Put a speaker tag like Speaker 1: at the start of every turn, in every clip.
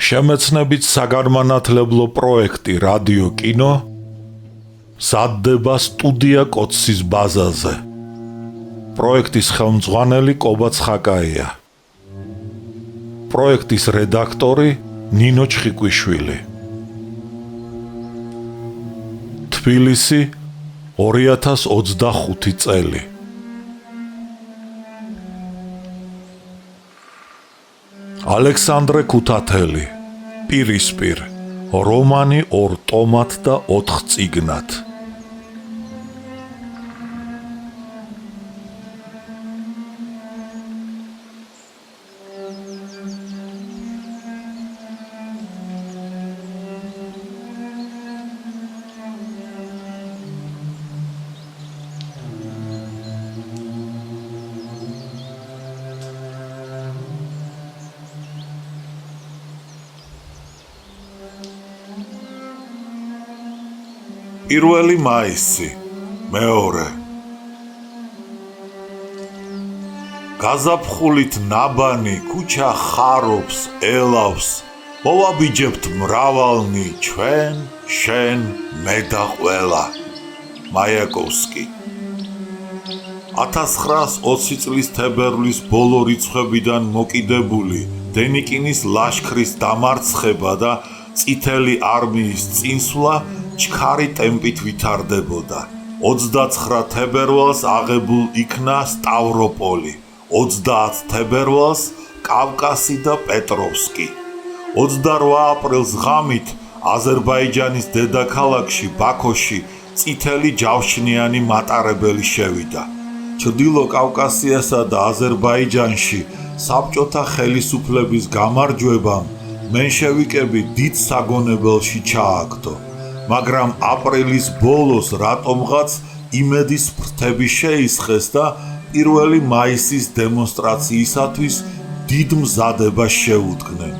Speaker 1: შემეცნებით საგანმანათლებლო პროექტი რადიო კინო სადდება სტუდია კოცის ბაზაზე. პროექტის ხელმძღვანელი კობა ცხაკაია. პროექტის რედაქტორი ნინო ჩხიკვიშვილი. თბილისი 2025 წელი. ალექსანდრე ქუთათელი, პირისპირ, რომანი 2 ტომად და 4 წიგნად. პირველი მაისი, მეორე. გაზაფხულით ნაბანი ქუჩა ხარობს, ელავს, მოვაბიჯებთ მრავალნი ჩვენ, შენ, მე და ყველა. მაიაკოვსკი. 1920 წლის თებერვლის ბოლო რიცხვებიდან მოკიდებული დენიკინის ლაშქრის დამარცხება და წითელი არმიის წინსვლა ჩქარი ტემპით ვითარდებოდა. 29 თებერვალს აღებულ იქნა სტავროპოლი, 30 თებერვალს კავკასი და პეტროვსკი. 28 აპრილს ღამით აზერბაიჯანის დედაქალაქში ბაქოში წითელი ჯავშნიანი მატარებელი შევიდა. ჩრდილო კავკასიასა და აზერბაიჯანში საბჭოთა ხელისუფლების გამარჯვებამ მენშევიკები დიდ საგონებელში ჩააგდო. მაგრამ აპრილის ბოლოს რატომღაც იმედის ფრთები შეისხეს და 1 მაისის დემონსტრაციისათვის დიდ მზადებას შეუდგნენ.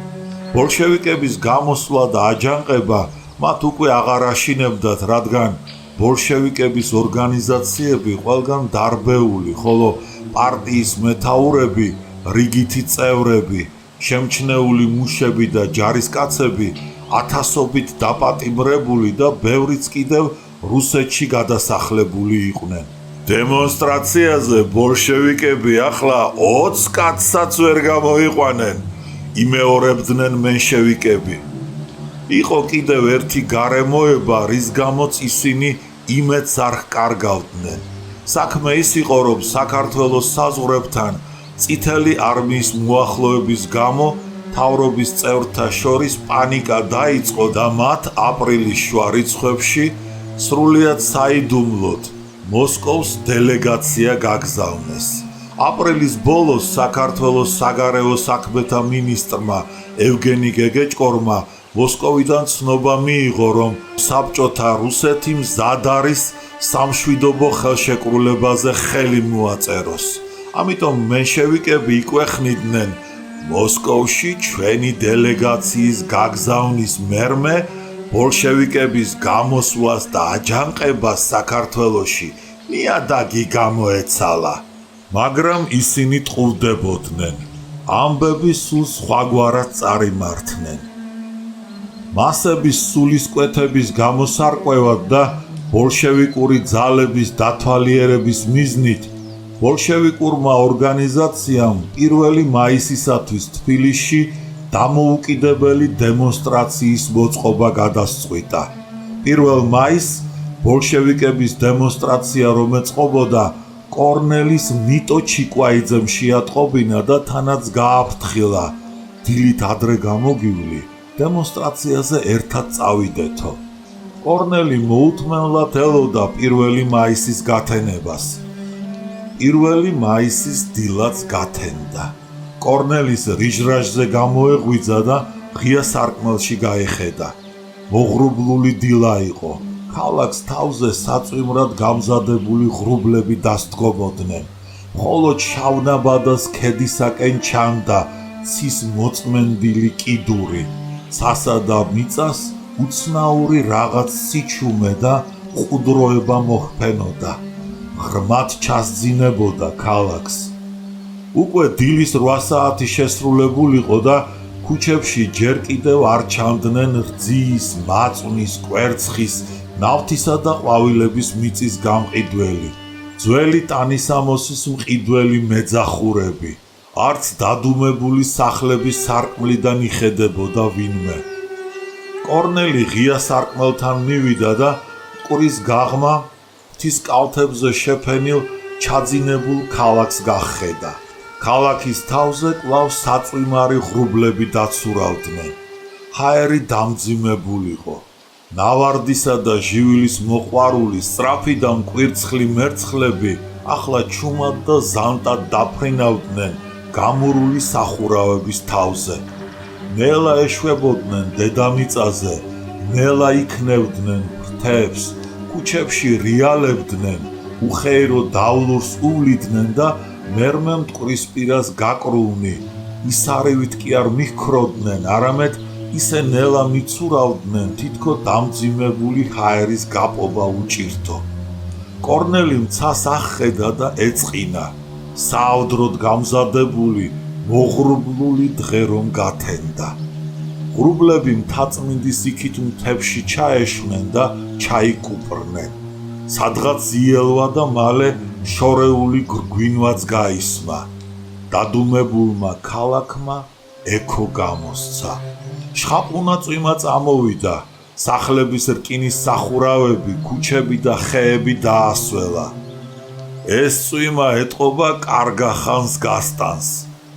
Speaker 1: ბოლშევიკების გამოსვლა და აჯანყება მათ უკვე აღარ აშინებდათ, რადგან ბოლშევიკების ორგანიზაციები ყველგან დარბეული, ხოლო პარტიის მეთაურები, რიგითი წევრები, შემჩნეული მუშები და ჯარისკაცები ათასობით დაპატიმრებული და ბევრიც კიდევ რუსეთში გადასახლებული იყვნენ. დემონსტრაციაზე ბოლშევიკები ახლა 20 კაცსაც ვერ გამოიყვანენ, იმეორებდნენ მენშევიკები. იყო კიდევ ერთი გარემოება, რის გამოც ისინი იმედს არ ჰკარგავდნენ. საქმე ის იყო, რომ საქართველოს საზღვრებთან წითელი არმიის მოახლოების გამო მთავრობის წევრთა შორის პანიკა დაიწყო და მათ აპრილის შუა რიცხვებში სრულიად საიდუმლოდ მოსკოვს დელეგაცია გაგზავნეს. აპრილის ბოლოს საქართველოს საგარეო საქმეთა მინისტრმა ევგენი გეგეჭკორმა მოსკოვიდან ცნობა მიიღო, რომ საბჭოთა რუსეთი მზად არის სამშვიდობო ხელშეკრულებაზე ხელი მოაწეროს. ამიტომ მენშევიკები იკვეხნიდნენ მოსკოვში ჩვენი დელეგაციის გაგზავნის მერმე ბოლშევიკების გამოსვლას და აჯანყებას საქართველოში ნიადაგი გამოეცალა. მაგრამ ისინი ტყუვდებოდნენ. ამბები სულ სხვაგვარად წარიმართნენ. მასების სულისკვეთების გამოსარკვევად და ბოლშევიკური ძალების დათვალიერების მიზნით ბოლშევიკურმა ორგანიზაციამ 1 მაისისათვის თბილისში დამოუკიდებელი დემონსტრაციის მოწყობა გადასწყვიტა. 1 მაისს ბოლშევიკების დემონსტრაცია რომ ეწყობოდა, კორნელის ნიტო ჩიკვაიძემ შეატყობინა და თანაც გააფრთხილა, დილით ადრე გამოგივლი დემონსტრაციაზე ერთად წავიდეთო. კორნელი მოუთმენლად ელოდა 1 მაისის გათენებას. 1 მაისის დილაც გათენდა. კორნელის რიჟრაჟზე გამოეღვიძა და ღია სარკმელში გაეხედა. მოღრუბლული დილა იყო. ქალაქს თავზე საწვიმრად გამზადებული ღრუბლები დასდგომოდნენ. მხოლოდ შავნაბადას ქედისაკენ ჩანდა ცის მოწმენდილი კიდური. ცასა და მიწას უცნაური რაღაც სიჩუმე და ყუდროება მოჰფენოდა. ღრმად ჩასძინებოდა ქალაქს. უკვე დილის 8 საათი შესრულებულიყო და ქუჩებში ჯერ კიდევ არ ჩანდნენ რძის, მაწვნის, კვერცხის, ნავთისა და ყვავილების მიწის გამყიდველი, ძველი ტანისამოსის მყიდველი მეძახურები. არც დადუმებული სახლების სარკმლიდან იხედებოდა ვინმე. კორნელი ღია სარკმელთან მივიდა და მტკვრის გაღმა მთის კალთებზე შეფენილ ჩაძინებულ ქალაქს გახედა. ქალაქის თავზე კვლავ საწვიმარი ღრუბლები დაცურავდნენ. ჰაერი დამძიმებულიყო. ნავარდისა და ჟივილის მოყვარული სწრაფი და მკვირცხლი მერცხლები ახლა ჩუმად და ზანტად დაფრინავდნენ გამურული სახურავების თავზე. ნელა ეშვებოდნენ დედამიწაზე, ნელა იქნევდნენ ფრთებს, ქუჩებში რიალებდნენ, უხეირო დავლურს უვლიდნენ და მერმე მტკვრისპირას გაკრუნი, ისარივით კი არ მიჰქროდნენ, არამედ ისე ნელა მიცურავდნენ, თითქო დამძიმებული ჰაერის გაპობა უჭირთო. კორნელი მცას აღხედა და ეწყინა. საავდროდ გამზადებული, მოღრუბლული დღე რომ გათენდა. ღრუბლები მთაწმინდის იქით მთებში ჩაეშვნენ და ჩაიკუპრნენ. სადღაც იელვა და მალე შორეული გრგვინვაც გაისმა. დადუმებულმა ქალაქმა ექო გამოსცა. შხაპუნა წვიმა წამოვიდა. სახლების რკინის სახურავები, ქუჩები და ხეები დაასველა. ეს წვიმა ეტყობა კარგა ხანს გასტანს.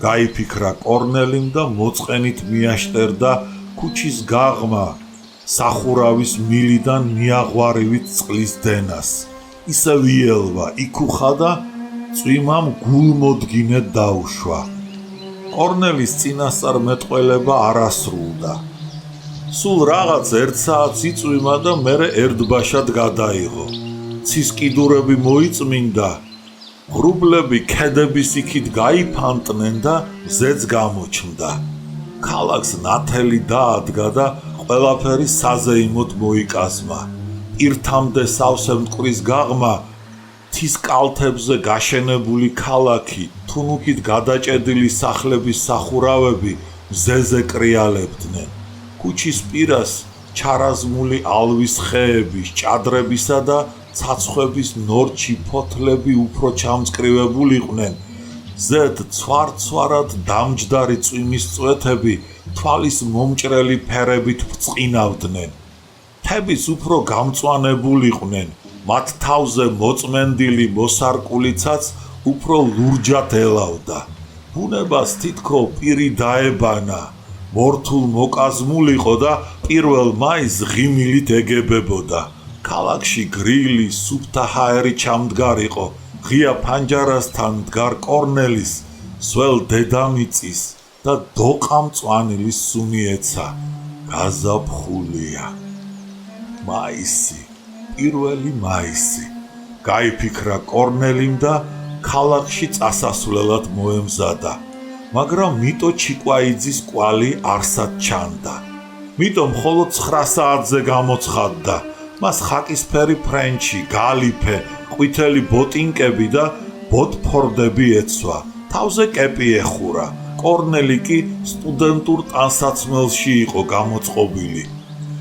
Speaker 1: გაიფიქრა კორნელიმ და მოწყენით მიაშტერდა ქუჩის გაღმა სახურავის მილიდან მიაღვარივით წყლის დენას. ისე ვიელვა, იქუხა და წვიმამ გულმოდგინედ დაუშვა. კორნელის წინასწარ მეტყველება არ ასრულდა. სულ რაღაც 1 საათს იწვიმა და მერე ერთბაშად გადაიღო. ცის კიდურები მოიწმინდა, ღრუბლები ქედების იქით გაიფანტნენ და მზეც გამოჩნდა. ქალაქს ნათელი დაადგა და ყველაფერი საზეიმოდ მოიკაზმა. პირთამდე სავსე მტკვრის გაღმა, მთის კალთებზე გაშენებული ქალაქი, თუნუქით გადაჭედილი სახლების სახურავები მზეზე კრიალებდნენ. ქუჩის პირას ჩარაზმული ალვის ხეების, ჭადრებისა და ცაცხვების ნორჩი ფოთლები უფრო ჩამწკრივებულიყვნენ. ზედ ცვარ-ცვარად დამჯდარი წვიმის წვეთები თვალის მომჭრელი ფერებით ბრწყინავდნენ. მთებიც უფრო გამწვანებულიყვნენ, მათ თავზე მოწმენდილი მოსარკულიცაც უფრო ლურჯად ელავდა. ბუნებას თითქო პირი დაებანა, მორთულ მოკაზმულიყო და 1 მაისს ღიმილით ეგებებოდა. ქალაქში გრილი, სუფთა ჰაერი ჩამდგარიყო. ღია ფანჯარასთან მდგარ კორნელის, სველ დედამიწის და დოყამწვანილის სუნი ეცა. გაზაფხულია. მაისი, 1 მაისი. გაიფიქრა კორნელიმ და ქალაქში წასასვლელად მოემზადა. მაგრამ მიტო ჩიკვაიძის კვალი არსად ჩანდა. მიტო მხოლოდ 9 საათზე გამოცხადდა. მას ხაკისფერი ფრენჩი, გალიფე, ყვითელი ბოტინკები და ბოტფორდები ეცვა. თავზე კეპი ეხურა. კორნელი კი სტუდენტურ ტანსაცმელში იყო გამოწყობილი.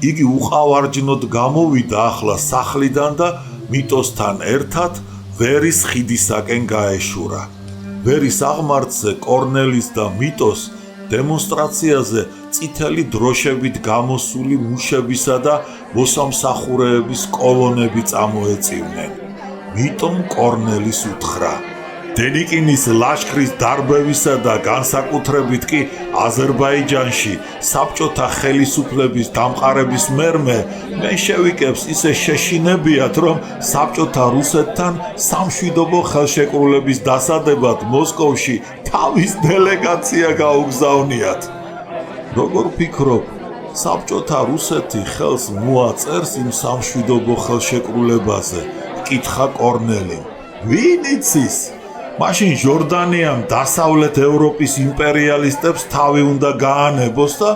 Speaker 1: იგი უყავარჯნოდ გამოვიდა ახლა სახლიდან და მიტოსთან ერთად ვერის ხიდისაკენ გაეშურა. ვერის აღმართზე კორნელის და მიტოს დემონსტრაციაზე წითელი დროშებით გამოსული მუშებისა და მოსამსახურეების კოლონები წამოეწივნენ. მიტომ კორნელის უთხრა: დენიკინის ლაშქრის დარბევისა და განსაკუთრებით კი აზერბაიჯანში საბჭოთა ხელისუფლების დამყარების მერმე მე შევიკებს ისე შეშინებიათ, რომ საბჭოთა რუსეთთან სამშვიდობო ხელშეკრულების დასადებად მოსკოვში თავის დელეგაცია გაუგზავნიათ. როგორ ფიქრობ, საბჭოთა რუსეთი ხელს მოაწერს იმ სამშვიდობო ხელშეკრულებაზე? კითხა კორნელი. ვინ იცის? მაშინ ჟორდანიამ დასავლეთ ევროპის იმპერიალისტებს თავი უნდა გაანებოს და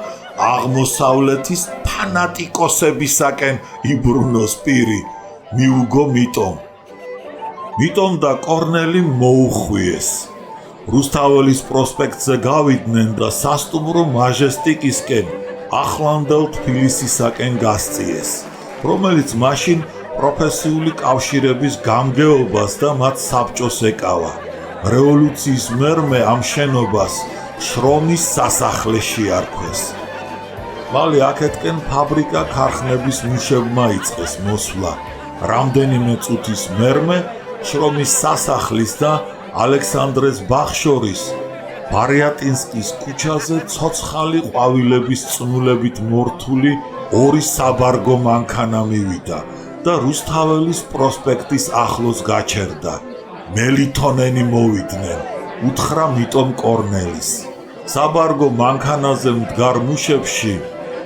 Speaker 1: აღმოსავლეთის ფანატიკოსებისაკენ იბრუნოს პირი, მიუგო მიტომ. მიტომ და კორნელი მოუხვიეს. რუსთაველის პროსპექტზე გავიდნენ და სასტუმრო მაჟესტიკისკენ ახლანდელ თბილისისაკენ გასწიეს, რომელიც მაშინ პროფესიული კავშირების გამგეობას და მათ საბჭოს ეკავა. რევოლუციის მერმე ამ შენობას შრომის სასახლე შეარქვეს. მალე აქეთკენ ფაბრიკა ქარხნების მუშებმა იწყეს მოსვლა. რამდენიმე წუთის მერმე შრომის სასახლის და ალექსანდრეს ბაღშორის ბარიატინსკის ქუჩაზე ცოცხალი ყვავილების წნულებით მორთული ორი საბარგო მანქანა მივიდა და რუსთაველის პროსპექტის ახლოს გაჩერდა. მელითონენი მოვიდნენ, უთხრა მიტომ კორნელის. საბარგო მანქანაზე მდგარ მუშებში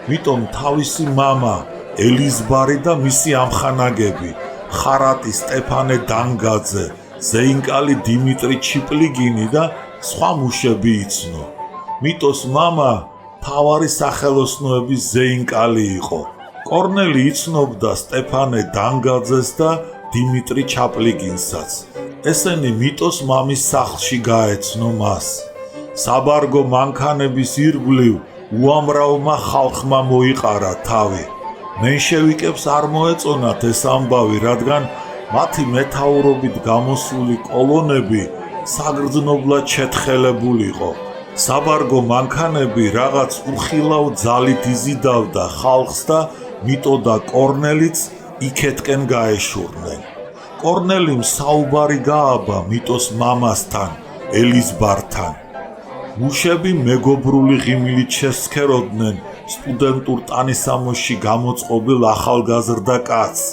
Speaker 1: მიტომ თავისი მამა ელიზბარი და მისი ამხანაგები ხარატი სტეფანე დანგაძე, ზეინკალი დიმიტრი ჩიპლიგინი და სხვა მუშები იცნო. მიტოს მამა მთავარი სახელოსნოების ზეინკალი იყო. კორნელი იცნობდა სტეფანე დანგაძეს და დიმიტრი ჩაპლიგინსაც. ესენი მიტოს მამის სახლში გაეცნო მას. საბარგო მანქანების ირგვლივ უამრავმა ხალხმა მოიყარა თავი. მენშევიკებს არ მოეწონათ ეს ამბავი, რადგან მათი მეთაურობით გამოსული კოლონები საგრძნობლად შეთხელებულიყო. საბარგო მანქანები რაღაც უხილავ ძალით იზიდავდა ხალხს და მიტო და კორნელიც იქეთკენ გაეშურნენ. კორნელიმ საუბარი გააბა მიტოს მამასთან, ელიზბართან. მუშები მეგობრული ღიმილით შესქეროდნენ სტუდენტურ ტანისამოსში გამოწყობილ ახალგაზრდა კაცს.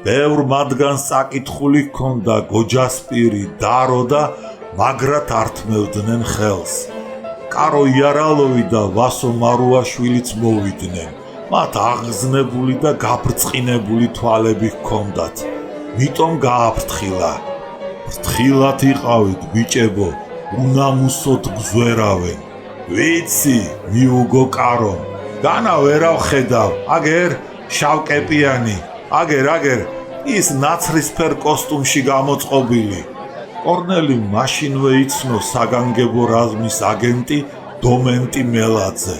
Speaker 1: ბევრ მათგანს წაკითხული ჰქონდა გოჯასპირი, დარო და მაგრად ართმევდნენ ხელს. კარო იარალოვი და ვასო მარუაშვილიც მოვიდნენ. მათ აღგზნებული და გაბრწყინებული თვალები ჰქონდათ. მიტომ გააფრთხილა. ფრთხილად იყავით, ბიჭებო, უნამუსოდ გზვერავენ. ვიცი, მიუგო კარომ. განა ვერავ ხედავ, აგერ შავკეპიანი, აგერ ის ნაცრისფერ კოსტუმში გამოწყობილი. კორნელი მაშინვე იცნო საგანგებო რაზმის აგენტი დომენტი მელაძე.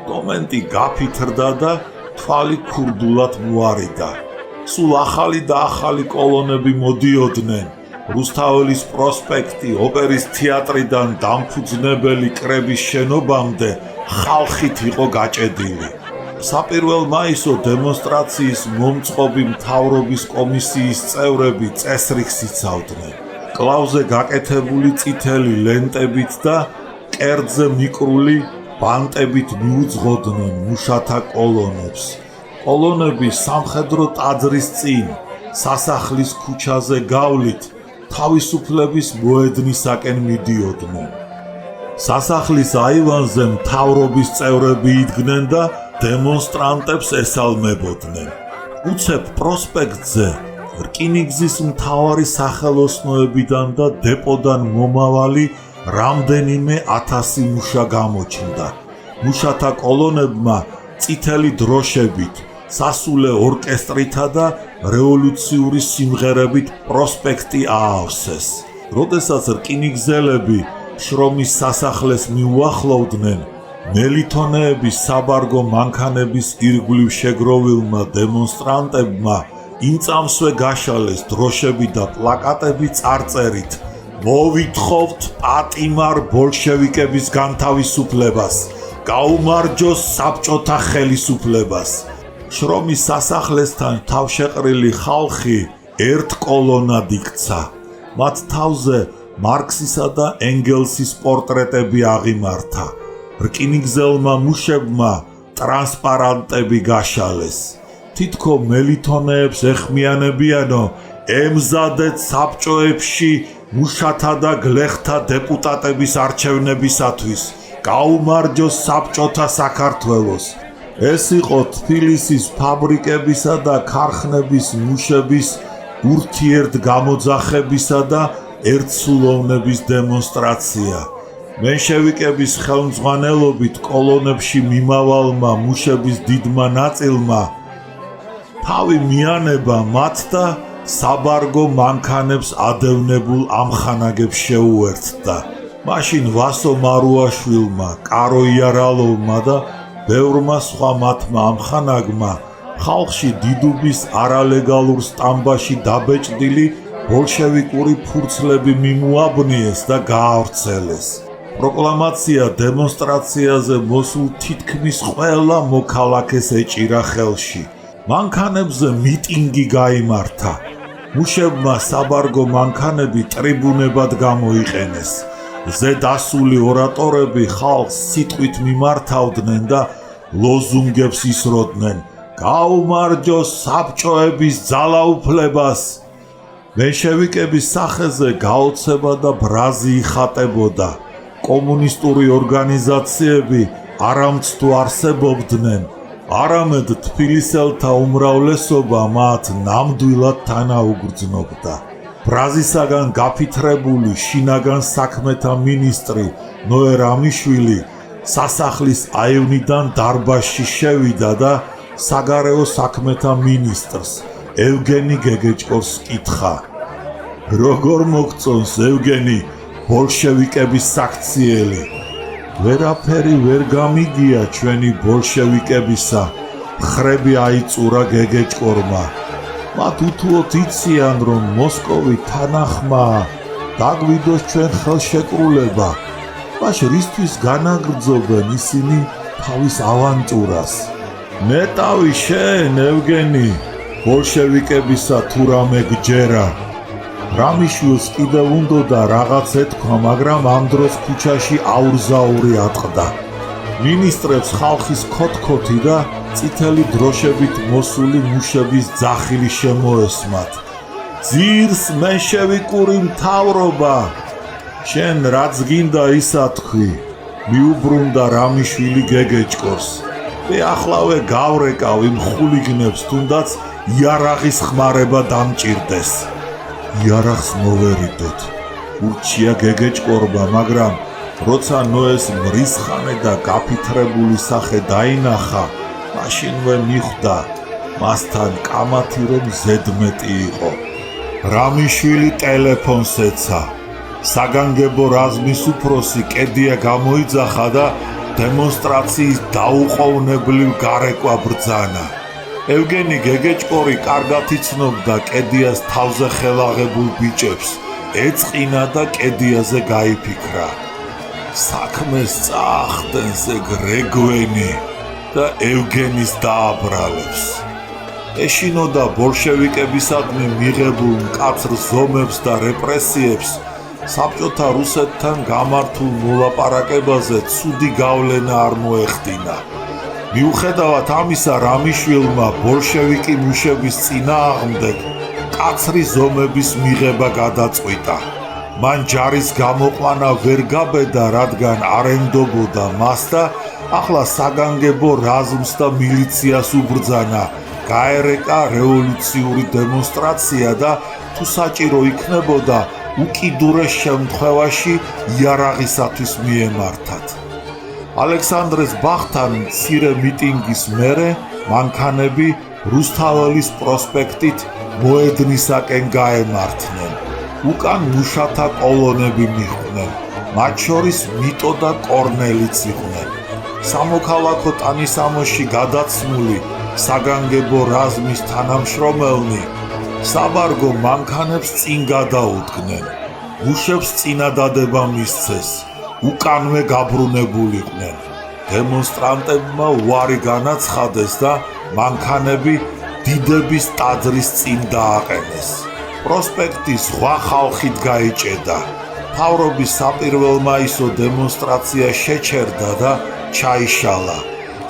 Speaker 1: დომენტი გაფითრდა და თვალი ქურდულად მოარიდა. სულ ახალი და ახალი კოლონები მოდიოდნენ. რუსთაველის პროსპექტი ოპერის თეატრიდან დამფუძნებელი კრების შენობამდე ხალხით იყო გაჭედილი. საპირველ მაისო დემონსტრაციის მომწყობი მთავრობის კომისიის წევრები წესრიგს იცავდნენ. კლავზე გაკეთებული წითელი ლენტებით და კერძზე მიკრული ბანტებით მიუძღოდნენ მუშათა კოლონებს. კოლონები სამხედრო ტაძრის წინ, სასახლის ქუჩაზე გავლით, თავისუფლების მოედნისაკენ მიდიოდნენ. სასახლის აივანზე მთავრობის წევრები იდგნენ და დემონსტრანტებს ესალმებოდნენ. უცებ პროსპექტზე რკინიგზის მთავარი სახელოსნოებიდან და დეპოდან მომავალი რამდენიმე 1000 მუშა გამოჩნდა. მუშათა კოლონებმა წითელი დროშებით, სასულე ორკესტრითა და რევოლუციური სიმღერებით პროსპექტი აავსეს. როდესაც რკინიგზელები შრომის სასახლეს მიუახლოვდნენ, მელითონეების საბარგო მანქანების ირგვლივ შეგროვილმა დემონსტრანტებმა იმ წამსვე გაშალეს დროშები და პლაკატები წარწერით მოვითხოვთ პატიმარ ბოლშევიკების განთავისუფლებას, გაუმარჯოს საბჭოთა ხელისუფლებას. შრომის სასახლესთან თავშეყრილი ხალხი ერთ კოლონად იქცა. მათ თავზე მარქსისა და ენგელსის პორტრეტები აღიმართა. რკინიგზელმა მუშებმა ტრანსპარანტები გაშალეს. თითქო მელითონეებს ეხმიანებიანო, ემზადეთ საბჭოებში მუშათა და გლეხთა დეპუტატების არჩევნებისათვის, გაუმარჯოს საბჭოთა საქართველოს. ეს იყო თბილისის ფაბრიკებისა და ქარხნების მუშების ურთიერთგამოძახებისა და ერთსულოვნების დემონსტრაცია. მენშევიკების ხელმძღვანელობით კოლონებში მიმავალმა მუშების დიდმა ნაწილმა თავი მიანება მათ და საბარგო მანქანებს ადევნებულ ამხანაგებს შეუერთდა. მაშინ ვასო მარუაშვილმა, კარო იარალოვმა და ბევრმა სხვა მათმა ამხანაგმა ხალხში დიდუბის არალეგალურ სტამბაში დაბეჭდილი ბოლშევიკური ფურცლები მიმოაბნიეს და გაავრცელეს. პროკლამაცია დემონსტრაციაზე მოსულ თითქმის ყველა მოქალაქეს ეჭირა ხელში. მანქანებზე მიტინგი გაიმართა. მუშებმა საბარგო მანქანები ტრიბუნებად გამოიყენეს. ზედასული ორატორები ხალხს სიტყვით მიმართავდნენ და ლოზუნგებს ისროდნენ. გაუმარჯოს საბჭოების ძალაუფლებას! მენშევიკების სახეზე გაოცება და ბრაზი იხატებოდა. კომუნისტური ორგანიზაციები არამც თუ არსებობდნენ, არამედ თბილისელთა უმრავლესობა მათ ნამდვილად თანაუგრძნობდა. ბრაზისაგან გაფითრებული შინაგან საქმეთა მინისტრი ნოე რამიშვილი სასახლის აივნიდან დარბაზში შევიდა და საგარეო საქმეთა მინისტრს ევგენი გეგეჭკორს კითხა: როგორ მოგწონს ევგენი ბოლშევიკების საქციელი? ვერაფერი ვერ გამიგია ჩვენი ბოლშევიკებისა, ხრები აიწურა გეგეჭკორმა. მათ უთუოდ იციან, რომ მოსკოვი თანახმაა, დაგვიდოს ჩვენ ხელშეკრულება. მაშ რისთვის განაგრძობენ ისინი თავის ავანტურას? ნეტავი შენ, ევგენი, ბოლშევიკებისა თუ რამე გჯერა. რამიშვილს კიდევ უნდოდა რაღაც ეთქვა, მაგრამ ამ დროს ქუჩაში აურზაური ატყდა. მინისტრებს ხალხის ქოთქოთი და წითელი დროშებით მოსული მუშების ძახილი შემოესმათ. ძირს მენშევიკური მთავრობა! შენ რაც გინდა ისა თქვი, მიუბრუნდა რამიშვილი გეგეჭკორს. მე ახლავე გავრეკავ იმ ხულიგნებს, თუნდაც იარაღის ხმარება დამჭირდეს. იარაღს მოვერიდოთ, ურჩია გეგეჭკორმა, მაგრამ როცა ნოეს მრისხანე და გაფითრებული სახე დაინახა, მაშინვე მიხვდა, მასთან კამათი რომ ზედმეტი იყო. რამიშვილი ტელეფონს ეცა. საგანგებო რაზმის უფროსი კედია გამოიძახა და დემონსტრაციის დაუყოვნებლივ გარეკვა ბრძანა. ევგენი გეგეჭკორი კარგად იცნობდა კედიას თავზე ხელაღებულ ბიჭებს, ეწყინა და კედიაზე გაიფიქრა. საქმეს წაახდენს ეგ რეგვენი და ევგენის დააბრალებს. ეშინოდა ბოლშევიკებისადმი მიღებულ მკაცრ ზომებს და რეპრესიებს, საბჭოთა რუსეთთან გამართულ მოლაპარაკებაზე ცუდი გავლენა არ მოეხდინა. მიუხედავად ამისა, რამიშვილმა ბოლშევიკი მუშების წინააღმდეგ მკაცრი ზომების მიღება გადაწყვიტა. მან ჯარის გამოყვანა ვერ გაბედა, რადგან არ ენდობოდა მას და ახლა საგანგებო რაზმს და მილიციას უბრძანა, გაერეკა რევოლუციური დემონსტრაცია და თუ საჭირო იქნებოდა, უკიდურეს შემთხვევაში იარაღისათვის მიემართათ. ალექსანდრეს ბაღთან მცირე მიტინგის მერე მანქანები რუსთაველის პროსპექტით მოედნისაკენ გაემართნენ. უკან მუშათა კოლონები მიხვდნენ, მათ შორის მიტო და კორნელიც იყვნენ. სამოქალაქო ტანისამოში გადაცმული საგანგებო რაზმის თანამშრომელნი საბარგო მანქანებს წინ გადაუდგნენ. მუშებს წინადადება მისცეს, უკანვე გაბრუნებულიყვნენ. დემონსტრანტებმა უარი განაცხადეს და მანქანები დიდების ტაძრის წინ დააყენეს. პროსპექტი სხვა ხალხით გაიჭედა. მთავრობის საპირველმაისო დემონსტრაცია შეჩერდა და ჩაიშალა.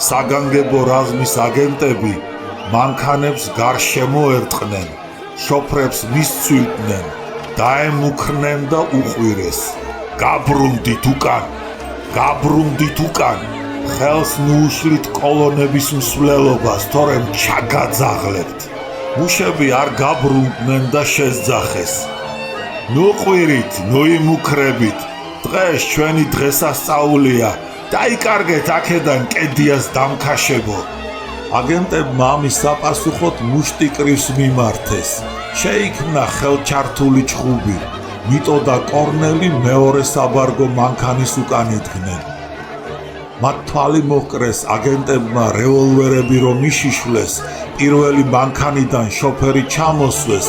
Speaker 1: საგანგებო რაზმის აგენტები მანქანებს გარშემო ერტყნენ, შოფრებს მისცვიდნენ, დაემუქრნენ და უყვირეს. გაბრუნდით უკან, გაბრუნდით უკან, ხელს მიუშლით კოლონების მსვლელობას, თორემ ჩაგაძაღლებთ. მუშები არ გაბრუნდნენ და შესძახეს. ნუ ყვირით, ნუ იმუქრებით, დღეს ჩვენი დღესასწაულია, დაიკარგეთ აქედან კედიას დამქაშებო. აგენტებმა ამის საპასუხოდ მუშტიკრივს მიმართეს. შეიქმნა ხელჩართული ჩხუბი. მიტო და კორნელი მეორე საბარგო მანქანის უკან იდგნენ. მათ თვალი მოჰკრეს აგენტებმა რევოლვერები რომ იშიშვლეს, პირველი მანქანიდან შოფერი ჩამოსვეს,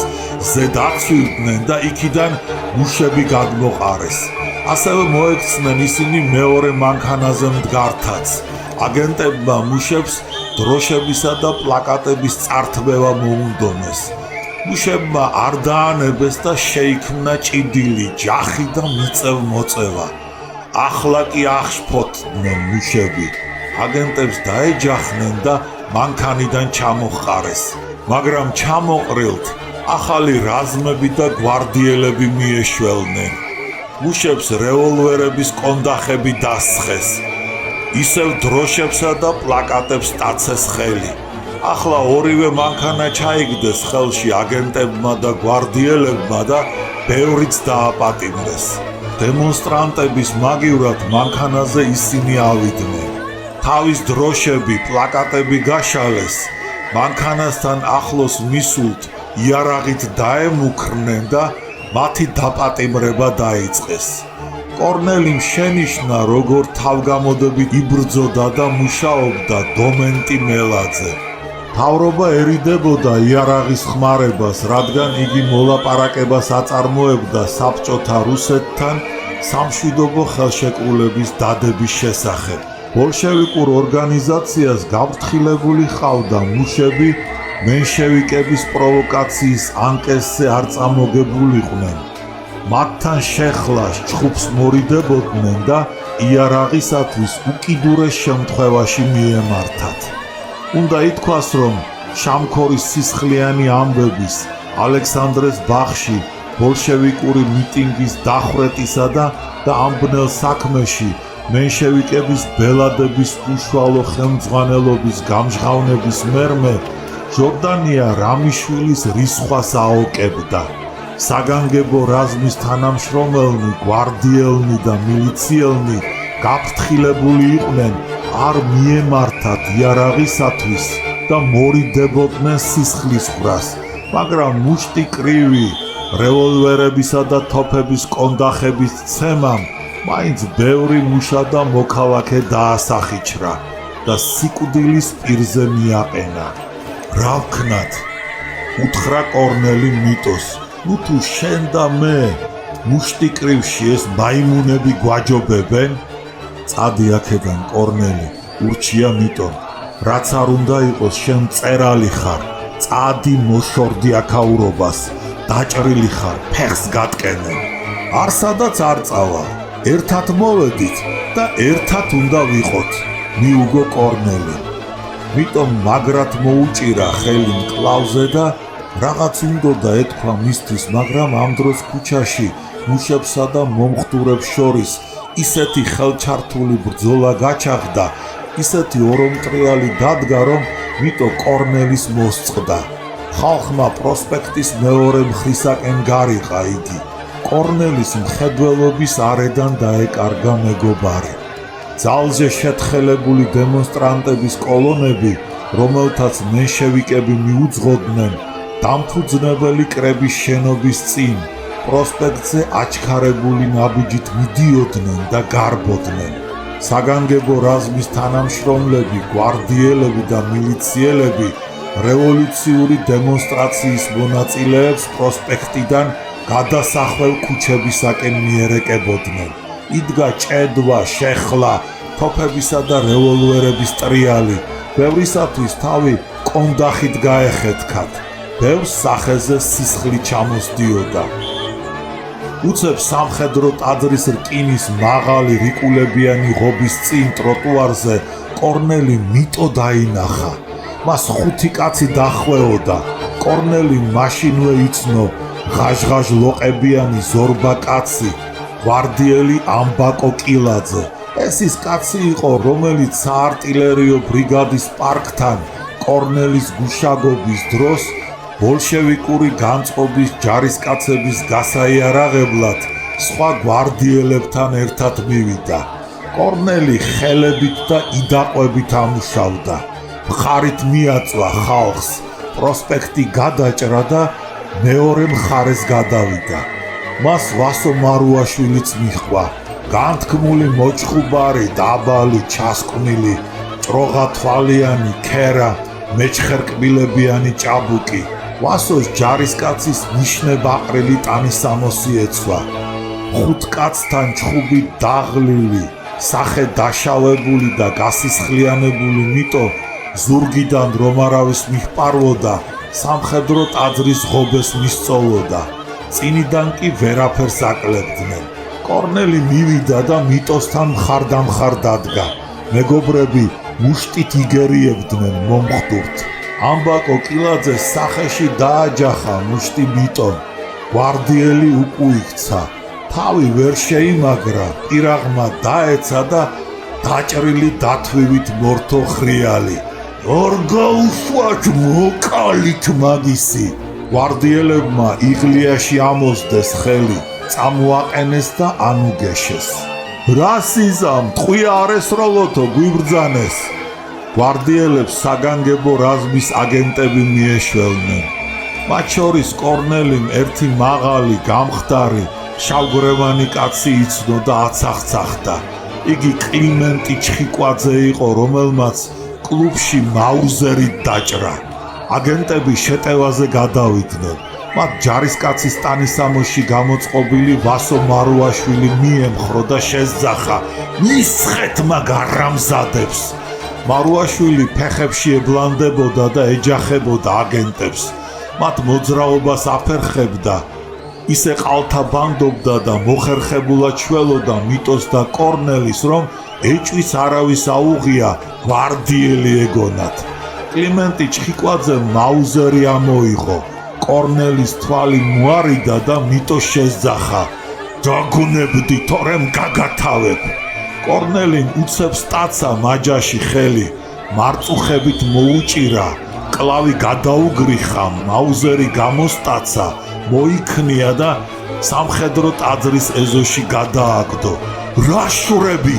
Speaker 1: ზედ აცვირდნენ და იქიდან მუშები გადმოყარეს. ასევე მოექცნენ ისინი მეორე მანქანაზე მდგართაც. აგენტებმა მუშებს დროშებისა და პლაკატების წართმევა მოუნდომეს. მუშებმა არ დაანებეს და შეიქმნა ჭიდილი, ჯახი და მიწევ-მოწევა. ახლა კი აღშფოთდნენ მუშები. აგენტებს დაეჯახნენ და მანქანიდან ჩამოჰყარეს. მაგრამ ჩამოყრილთ ახალი რაზმები და გვარდიელები მიეშველნენ. მუშებს რევოლვერების კონდახები დასხეს. ისევ დროშებსა და პლაკატებს დაცეს ხელი. ახლა ორივე მანქანა ჩაიგდეს ხელში აგენტებმა და გვარდიელებმა და ბევრიც დააპატიმრეს. დემონსტრანტების მაგივრად მანქანაზე ისინი ავიდნენ. თავის დროშები, პლაკატები გაშალეს. მანქანასთან ახლოს მისულთ იარაღით დაემუქრნენ და მათი დაპატიმრება დაიწყეს. კორნელიმ შენიშნა, როგორ თავგამოდებით იბრძოდა და მუშაობდა დომენტი მელაძე. მთავრობა ერიდებოდა იარაღის ხმარებას, რადგან იგი მოლაპარაკებას აწარმოებდა საბჭოთა რუსეთთან სამშვიდობო ხელშეკრულების დადების შესახებ. ბოლშევიკურ ორგანიზაციას გაფრთხილებული ჰყავდა მუშები მენშევიკების პროვოკაციის ანკესზე არ წამოგებულიყვნენ. მათთან შეხლას ჩხუბს მორიდებოდნენ და იარაღისათვის უკიდურეს შემთხვევაში მიემართათ. უნდა ითქვას, რომ შამქორის სისხლიანი ამბების, ალექსანდრეს ბაღში ბოლშევიკური მიტინგის დახვრეტისა და ამ ბნელ საქმეში მენშევიკების ბელადების უშუალო ხელმძღვანელობის გამჟღავნების მერმე ჯორდანია რამიშვილის რისხვას აოკებდა. საგანგებო რაზმის თანამშრომელნი, გვარდიელნი და მილიციელნი გაფრთხილებული იყვნენ არ მიემართათ იარაღისათვის და მორიდებოდნენ სისხლისღვრას, მაგრამ მუშტი კრივი რევოლვერებისა და თოფების კონდახების ცემამ მაინც ბევრი მუშა და მოქალაქე დაასახიჩრა და სიკვდილის პირზე მიაყენა. რა ვქნათ? უთხრა კორნელი მიტოს, ნუ თუ შენ და მე მუშტი კრივში ეს მაიმუნები გვაჯობებენ? წადი აქედან კორნელი, ურჩია მიტომ, რაც არ უნდა იყოს შენ მწერალი ხარ, წადი მოშორდი აქაურობას, დაჭრილი ხარ, ფეხს გატკენენ. არ სადაც არ წავალ, ერთად მოვედით და ერთად უნდა ვიყოთ, მიუგო კორნელი. მიტომ მაგრად მოუჭირა ხელი მკლავზე და რაღაც უნდოდა ეთქვა მისთვის, მაგრამ ამ დროს ქუჩაში მუშებსა და მომხდურებს შორის ისეთი ხელჩართული ბრძოლა გაჩაღდა, ისეთი ორომტრიალი დადგა, რომ მიტო კორნელის მოსწყდა. ხალხმა პროსპექტის მეორე მხრისაკენ გარიყა იგი. კორნელის მხედველობის არედან დაეკარგა მეგობარი. ძალზე შეთხელებული დემონსტრანტების კოლონები, რომელთაც მენშევიკები მიუძღოდნენ, დამფუძნებელი კრების შენობის წინ პროსპექტზე აჩქარებული ნაბიჯით მიდიოდნენ და გარბოდნენ. საგანგებო რაზმის თანამშრომლები, გვარდიელები და მილიციელები რევოლუციური დემონსტრაციის მონაწილეებს პროსპექტიდან გადასახვევ ქუჩებისაკენ მიერეკებოდნენ. იდგა ჭედვა, შეხლა, თოფებისა და რევოლვერების ტრიალი, ბევრისათვის თავი კონდახით გაეხეთქათ, ბევრს სახეზე სისხლი ჩამოსდიოდა. უცებ სამხედრო ტაძრის რკინის მაღალი რიკულებიანი ღობის წინ ტროტუარზე კორნელი მიტო დაინახა. მას 5 კაცი დახვეოდა. კორნელი მაშინვე იცნო ღაჟღაჟ ლოყებიანი ზორბა კაცი, გვარდიელი ამბაკო კილაძე. ეს ის კაცი იყო, რომელიც საარტილერიო ბრიგადის პარკთან კორნელის გუშაგობის დროს ბოლშევიკური განწყობის ჯარისკაცების გასაიარაღებლად სხვა გვარდიელებთან ერთად მივიდა. კორნელი ხელებით და იდაყვებით ამუშავდა. მხარით მიაწვა ხალხს, პროსპექტი გადაჭრა და მეორე მხარეს გადავიდა. მას ვასო მარუაშვილიც მიჰყვა. განთქმული მოჭხუბარი, დაბალი, ჩასკვნილი, ჭროღათვალიანი, ქერა, მეჩხერკბილებიანი ჭაბუკი. ვასოს ჯარისკაცის ნიშნებაყრილი ტანისამოსი ეცვა. ხუთ კაცთან ჩხუბი დაღლილი, სახე დაშავებული და გასისხლიანებული მიტო ზურგიდან რომ არავის მიჰპარვოდა, სამხედრო ტაძრის ღობეს მისწოლოდა. წინიდან კი ვერაფერს აკლებდნენ. კორნელი მივიდა და მიტოსთან მხარდამხარ დადგა. მეგობრები მუშტით იგერიებდნენ მომხდურთ. ამბაკო კილაძეს სახეში დააჯახა მუშტი მიტომ. გვარდიელი უკუიქცა. თავი ვერ შეიმაგრა, პირაღმა დაეცა და დაჭრილი დათვივით მორთო ხრიალი. ორ გაუშვათ მოკალით მაგისი. გვარდიელებმა იღლიაში ამოსდეს ხელი, წამოაყენეს და ანუგეშეს. რასიზამ ტყვია არ ესროლოთო გვიბრძანეს. გვარდიელებს საგანგებო რაზმის აგენტები მიეშველნენ. მათ შორის კორნელიმ ერთი მაღალი, გამხდარი, შავგრევანი კაცი იცნო და აცახცახდა. იგი კლიმენტი ჩხიკვაძე იყო, რომელმაც კლუბში მაუზერით დაჭრა. აგენტები შეტევაზე გადავიდნენ. მათ ჯარისკაცის ტანისამოსში გამოწყობილი ვასო მარუაშვილი მიემხრო და შესძახა. მისხეთ მაგ არამზადებს. მარუაშვილი ფეხებში ებლანდებოდა და ეჯახებოდა აგენტებს. მათ მოძრაობას აფერხებდა. ისე ყალთაბანდობდა და მოხერხებულად შველოდა მიტოს და კორნელის, რომ ეჭვის არავის აუღია, გვარდიელი ეგონათ. კლიმენტი ჩხიკვაძემ მაუზერი ამოიღო. კორნელის თვალი მოარიდა და მიტოს შესძახა. დაგუნებდი, თორემ გაგათავებ. კორნელიმ უცებს სტაცა მაჯაში ხელი, მარწუხებით მოუჭირა, კლავი გადაუგრიხა, მაუზერი გამოსტაცა, მოიქნია და სამხედრო ტაძრის ეზოში გადააგდო. რა შურები!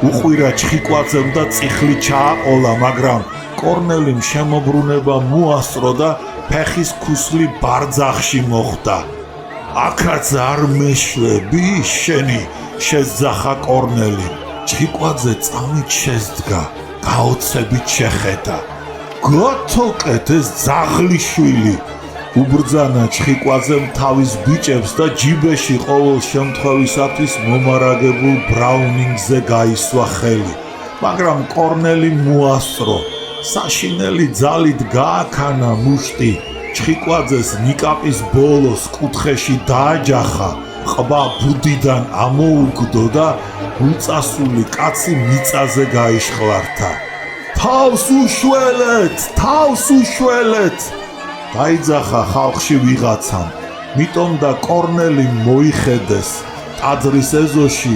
Speaker 1: უყვირა ჩხიკვაძემ და წიხლი ჩააყოლა, მაგრამ კორნელიმ შემოbrunება მოასწრო და ფეხის ქუსლი ბარძახში მოხვდა. აქაც არ მეშვები, შენი, შესძახა კორნელი. ჩხიკვაძე წამით შესდგა, გაოცებით შეხედა. გათოკეთ ეს ძაღლიშვილი! უბრძანა ჩხიკვაძემ თავის ბიჭებს და ჯიბეში ყოველ შემთხვევისათვის მომარაგებულ ბრაუნინგზე გაისვა ხელი. მაგრამ კორნელი მოასწრო. საშინელი ძალით გააქანა მუშტი. ჩხიკვაძეს ნიკაპის ბოლოს კუთხეში დააჯახა. ყბა ბუდიდან ამოუგდო და გულწასული კაცი მიწაზე გაიშხლართა. თავს უშველეთ! თავს უშველეთ! დაიძახა ხალხში ვიღაცამ. მიტომ და კორნელი მოიხედეს. ტაძრის ეზოში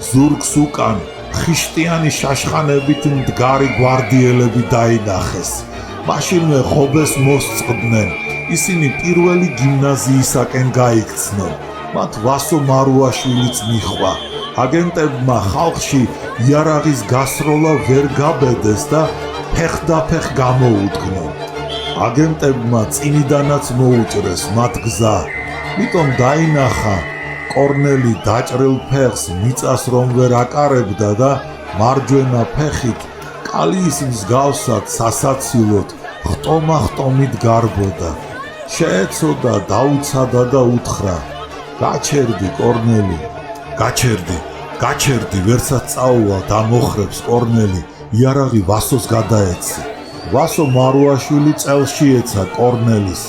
Speaker 1: ზურგს უკან ხიშტიანი შაშხანებით მდგარი გვარდიელები დაინახეს. მაშინვე ღობეს მოსწყდნენ. ისინი პირველი გიმნაზიისაკენ გაიქცნენ. მათ ვასო მარუაშვილიც მიჰყვა. აგენტებმა ხალხში იარაღის გასროლა ვერ გაბედეს და ფეხდაფეხ გამოუდგნენ. აგენტებმა წინიდანაც მოუჭრეს მათ გზა. მიტომ დაინახა კორნელი დაჭრილ ფეხს მიწას რომ ვერ აკარებდა და მარჯვენა ფეხით კალიის მსგავსად სასაცილოდ ხტომა-ხტომით გარბოდა. შეეცოდა, დაუცადა და უთხრა: გაჩერდი კორნელი, გაჩერდი, ვერცად წაუვალ და მოხრებს კორნელი, იარაღი ვასოს გადაეცი. ვასო მარუაშვილი წელში ეცა კორნელის,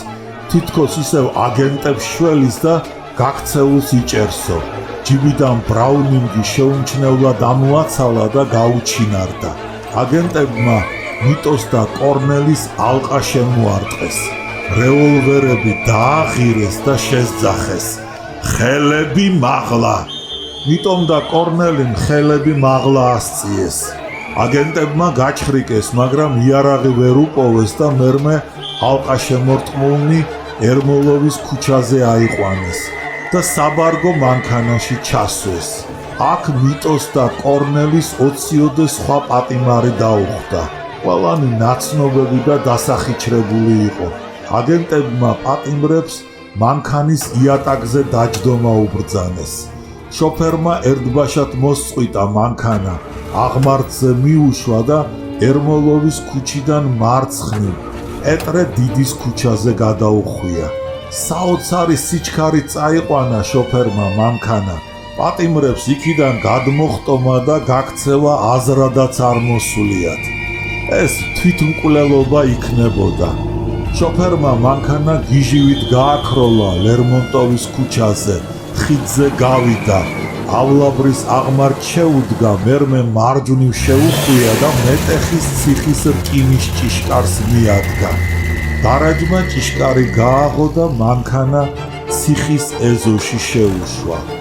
Speaker 1: თითქოს ისევ აგენტებს შველის და გაქცეულს იჭერსო. ჯიბიდან ბრაუნინგი შეუმჩნევლად ამოაცალა და გაუჩინარდა. აგენტებმა მიტოს და კორნელის ალყა შემოარტყეს. რევოლვერები დააღირეს და შესძახეს. ხელები მაღლა! მიტომ და კორნელიმ ხელები მაღლა ასწიეს. აგენტებმა გაჩხრიკეს, მაგრამ იარაღი ვერ უპოვეს და მერმე ალყა შემორტყმულნი ერმოლოვის ქუჩაზე აიყვანეს და საბარგო მანქანაში ჩასვეს. აქ მიტოს და კორნელის 20-ოდე სხვა პატიმარი დაუხვდა. ყველანი ნაცნობები და დასახიჩრებული იყო. აგენტებმა პატიმრებს მანქანის იატაკზე დაჯდომა უბრძანეს. შოფერმა ერთბაშად მოსწყვიტა მანქანა, აღმართზე მიუშვა და ერმოლოვის ქუჩიდან მარცხნივ პეტრე დიდის ქუჩაზე გადაუხვია. საოცარი სიჩქარით წაიყვანა შოფერმა მანქანა. პატიმრებს იქიდან გადმოხტომა და გაქცევა აზრადაც არ მოსულიათ. ეს თვითმკვლელობა იქნებოდა. შოფერმა მანქანა გიჟივით გააქროლა ლერმონტოვის ქუჩაზე, ხიდზე გავიდა, ავლაბრის აღმართ შეუდგა, მერმე მარჯვნივ შეუხვია და მეტეხის ციხის რკინის ჭიშკარს მიადგა. გარაჯმა ჭიშკარი გააღო და მანქანა ციხის ეზოში შეუშვა.